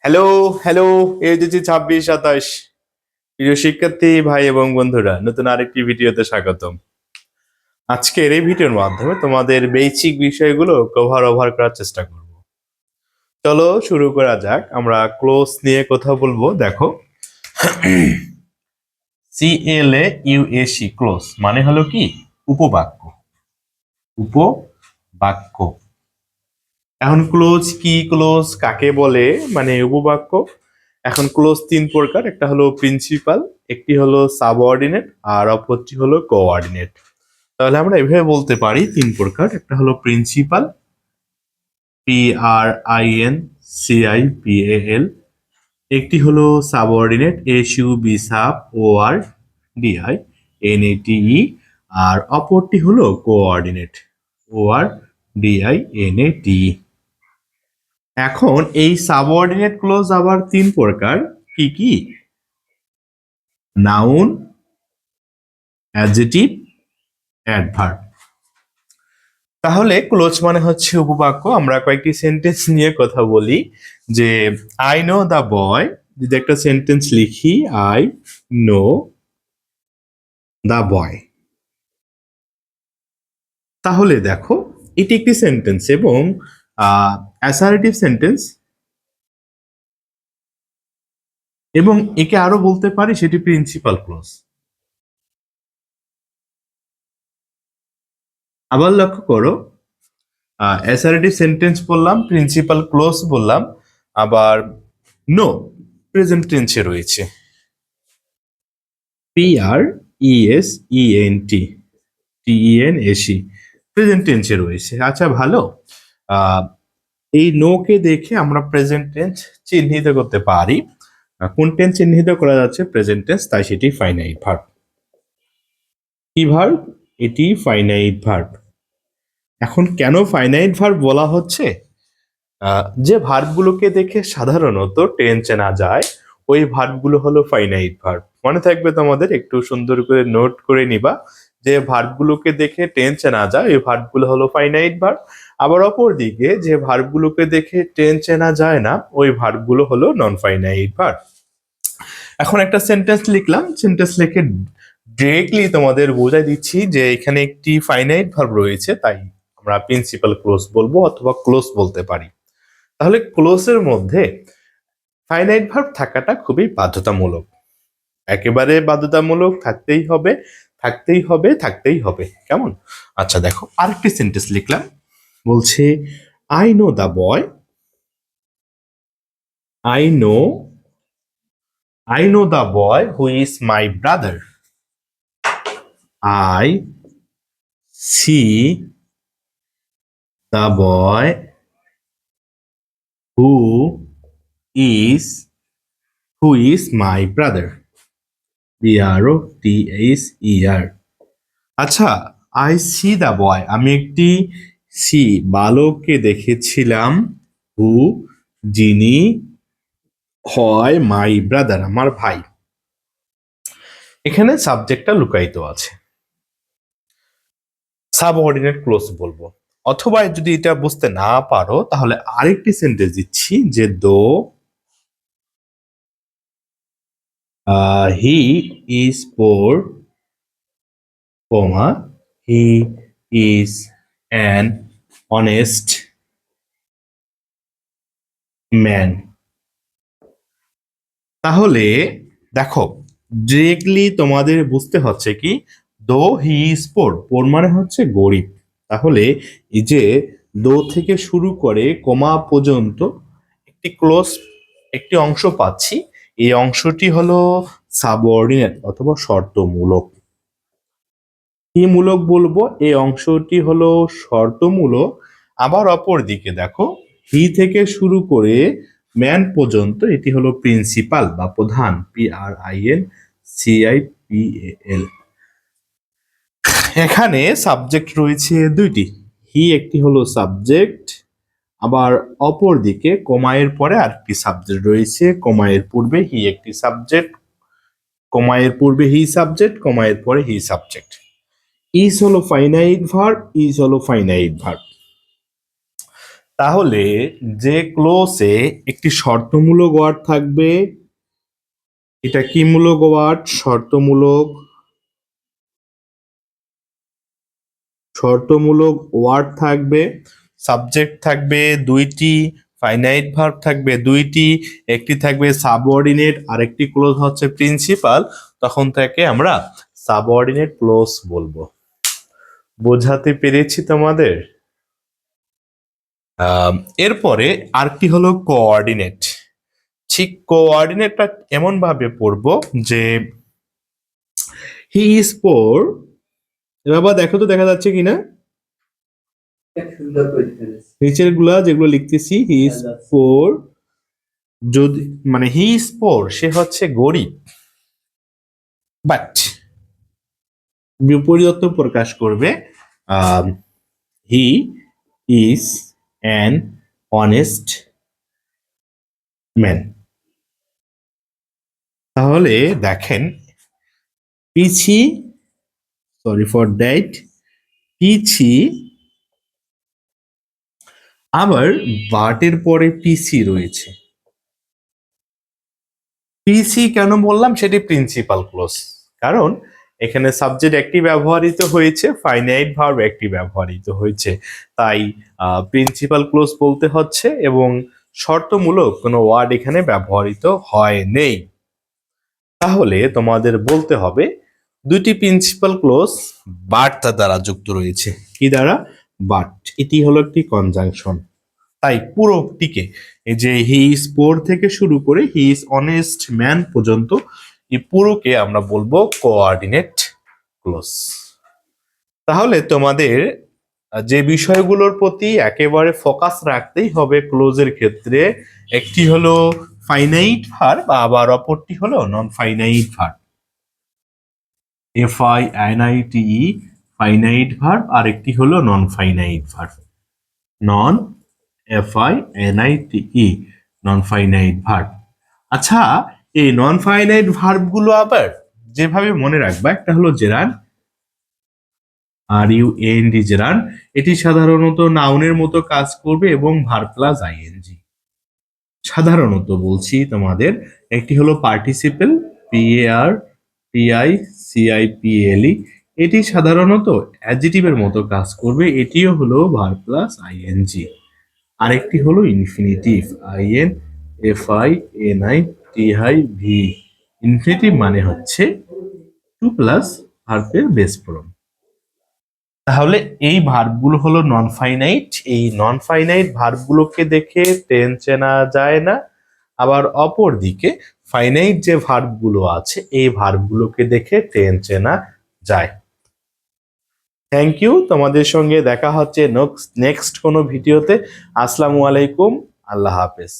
Hello hello AGC 26-27 প্রিয় শিক্ষার্থী ভাই এবং বন্ধুরা, নতুন আরেকটি ভিডিওতে স্বাগতম। আজকের এই ভিডিওর মাধ্যমে তোমাদের বেসিক বিষয়গুলো ওভার করার চেষ্টা করব। চলো শুরু করা যাক। আমরা ক্লোজ নিয়ে কথা বলবো। দেখো, CLAUAC ক্লোজ মানে হলো কি? উপবাক্য। উপবাক্য। এখন ক্লোজ কি, ক্লোজ কাকে বলে, মানে উপবাক্য। এখন ক্লোজ তিন প্রকার, একটা হলো প্রিন্সিপাল, একটি হলো সাবঅর্ডিনেট, আর অপরটি হলো কোঅর্ডিনেট। তাহলে আমরা এভাবে বলতে পারি তিন প্রকার, একটা হলো প্রিন্সিপাল, PRINCIPAL, একটি হলো সাবঅর্ডিনেট, SUB সাব ORDINATE, আর অপরটি হলো কোঅর্ডিনেট, ORDINATE। এখন এই সাবঅর্ডিনেট ক্লোজ আবার তিন প্রকার, কি কি? Noun, adjective, adverb. তাহলে ক্লোজ মানে হচ্ছে উপবাক্য। আমরা কয়েকটি সেন্টেন্স নিয়ে কথা বলি। যে আই নো দ্য বয়, যদি একটা সেন্টেন্স লিখি, আই নো দ্য বয়, তাহলে দেখো এটি একটি সেন্টেন্স এবং অ্যাসার্টিভ সেন্টেন্স, এবং একে আরো বলতে পারি সেটি প্রিন্সিপাল ক্লোজ। আবার লক্ষ্য করো, অ্যাসার্টিভ সেন্টেন্স বললাম, প্রিন্সিপাল ক্লোজ বললাম, আবার নো প্রেজেন্ট টেন্সে রয়েছে, PRESENT TENSE প্রেজেন্ট টেন্সে রয়েছে। আচ্ছা ভালো, এই নো কে দেখে আমরা প্রেজেন্ট টেন্স চিহ্নিত করতে পারি। কোন টেন্স চিহ্নিত করা যাচ্ছে? প্রেজেন্ট টেন্স, তাই সেটি ফাইনাইট ভার্ব। কি ভার্ব? এটি ফাইনাইট ভার্ব। এখন কেন ফাইনাইট ভার্ব বলা হচ্ছে? যে ভার্বগুলোকে দেখে সাধারণত টেন্স চেনা যায়, ওই ভার্বগুলো হলো ফাইনাইট ভার্ব। মনে থাকবে তোমাদের, একটু সুন্দর করে নোট করে নিবা। যে ভার্বগুলোকে দেখে টেন্স চেনা যায়, ওই ভার্বগুলো হলো ফাইনাইট ভার্ব। আবার অপর দিকে যে ভার্বগুলোকে দেখে টেন্স চেনা যায় না, ওই ভার্বগুলো হলো নন ফাইনাইট ভার্ব। এখন একটা সেন্টেন্স লিখলাম, সেন্টেন্স লিখে ডিরেক্টলি তোমাদের বোঝাই দিচ্ছি যে এখানে একটি ফাইনাইট ভার্ব রয়েছে, তাই আমরা প্রিন্সিপাল ক্লোজ বলবো অথবা ক্লোজ বলতে পারি। তাহলে ক্লোজের মধ্যে ফাইনাইট ভার্ব থাকাটা খুবই বাধ্যতামূলক, একেবারে বাধ্যতামূলক, থাকতেই হবে থাকতেই হবে থাকতেই হবে। কেমন? আচ্ছা দেখো, আরেকটি সেন্টেন্স লিখলাম, বলছে I know the boy, I know the boy who is my brother, I C the boy who is my brother, BROTHER। আচ্ছা, আই সি দ্য বয়, আমি একটি বালককে দেখেছিলাম, হু যিনি, হয় মাই ব্রাদার আমার ভাই। এখানে সাবজেক্টটা লুকায়িত আছে, সাবঅর্ডিনেট ক্লোজ বলবো। অথবা যদি এটা বুঝতে না পারো, তাহলে আরেকটি সেন্টেন্স দিচ্ছি, যে দো he is poor, he is an honest man. তাহলে দেখো, ডিরেক্টলি তোমাদের বুঝতে হচ্ছে কি, দো হি ইজ পোর, পোর মানে হচ্ছে গরিব। তাহলে এই যে দো থেকে শুরু করে কমা পর্যন্ত একটি ক্লোজ, একটি অংশ পাচ্ছি, এই অংশটি হলো সাবঅর্ডিনেট অথবা শর্তমূলক। কি মূলক বলবো? এই অংশটি হলো শর্তমূলক। আবার অপর দিকে দেখো, হি থেকে শুরু করে ম্যান পর্যন্ত এটি হলো প্রিন্সিপাল বা প্রধান, PRINCIPAL। এখানে সাবজেক্ট রয়েছে দুইটি, হি একটি হলো সাবজেক্ট, আবার অপর দিকে কমায়ের পরে আরেকটি সাবজেক্ট রয়েছে, কমায়ের পূর্বে হি একটি সাবজেক্ট, কমায়ের পূর্বে হি সাবজেক্ট, কমায়ের পরে হি সাবজেক্ট। ইজ হলো ফাইনাইট ভার্ব, ইজ হলো ফাইনাইট ভার্ব। তাহলে যে ক্লোজে একটি শর্তমূলক ওয়ার্ড থাকবে, এটা কি মূলক ওয়ার্ড? শর্তমূলক ওয়ার্ড থাকবে, সাবজেক্ট থাকবে দুইটি, ফাইনাইট ভার্ব থাকবে দুইটি, একটি থাকবে সাবঅর্ডিনেট, আরেকটি ক্লোজ হচ্ছে প্রিন্সিপাল, তখন তাকে আমরা সাবঅর্ডিনেট ক্লোজ বলবো। বোঝাতে পেরেছি তোমাদের? এরপরে আরেকটি হলো কোঅর্ডিনেট। ঠিক কোঅর্ডিনেটটা এমন ভাবে পড়বো যে হি ইজ পোর, বাবা দেখো তো দেখা যাচ্ছে কিনা নিচের গুলা যেগুলো লিখতেছি, হি ইজ পোর, যদি মানে হি ইজ পোর সে হচ্ছে গরিব, বাট বিপরীত প্রকাশ করবে he is an honest man. তাহলে দেখেন পিছি, সরি ফর দ্যাট, পিছি, আবার বাটের পরে পিসি রয়েছে। পিসি কেন বললাম? সেটি প্রিন্সিপাল ক্লোজ, কারণ এখানে সাবজেক্ট একটি ব্যবহৃত হয়েছে, ফাইনাইট ভার্ব একটি ব্যবহৃত হয়েছে, তাই প্রিন্সিপাল ক্লোজ বলতে হচ্ছে, এবং শর্তমূলক কোনো ওয়ার্ড এখানে ব্যবহৃত হয় নেই। তাহলে তোমাদের বলতে হবে দুটি প্রিন্সিপাল ক্লোজ বাট দ্বারা যুক্ত রয়েছে। কি দ্বারা? বাট। এটি হলো একটি কনজাংশন। তাই পুরোটিকে, এই যে হি ইজ পোর থেকে শুরু করে হি ইজ অনেস্ট ম্যান পর্যন্ত, এই পুরোকে আমরা বলবো কোঅর্ডিনেট ক্লোজ। তাহলে তোমাদের যে বিষয়গুলোর প্রতি একেবারে ফোকাস রাখতেই হবে ক্লোজের ক্ষেত্রে, একটি হলো ফাইনাইট ভার্ব, আবার অপরটি হলো non finite verb. FINITE finite verb, আর একটি হলো non finite verb. Non FINITE non finite verb. আচ্ছা, এই নন ফাইনাইট ভার্ব গুলো আবার যেভাবে মনে রাখবা, একটা হলো জেরান্ড, RUND জেরান্ড, এটি সাধারণত নাউনের মতো কাজ করবে এবং ভার্ব প্লাস ING। সাধারণত বলছি তোমাদের, একটি হলো পার্টিসিপেল, PARTICIPLE, এটি সাধারণত অ্যাডজেটিভের মতো কাজ করবে, এটিও হলো ভার্ব প্লাস ING। আরেকটি হলো ইনফিনিটিভ, INFINITIV। ইনফিনিটিভ মানে হচ্ছে টু প্লাস ভার্বের বেস ফর্ম। তাহলে এই ভার্বগুলো হলো নন ফাইনাইট। এই নন ফাইনাইট ভার্বগুলোকে দেখে টেন্স চেনা যায় না, আবার অপর দিকে ফাইনাইট যে ভার্বগুলো আছে এই ভার্বগুলোকে দেখে টেন্স চেনা যায়। Thank you. তোমাদের সঙ্গে দেখা হচ্ছে নেক্সট কোনো ভিডিওতে। আসসালামু আলাইকুম, আল্লাহ হাফেজ।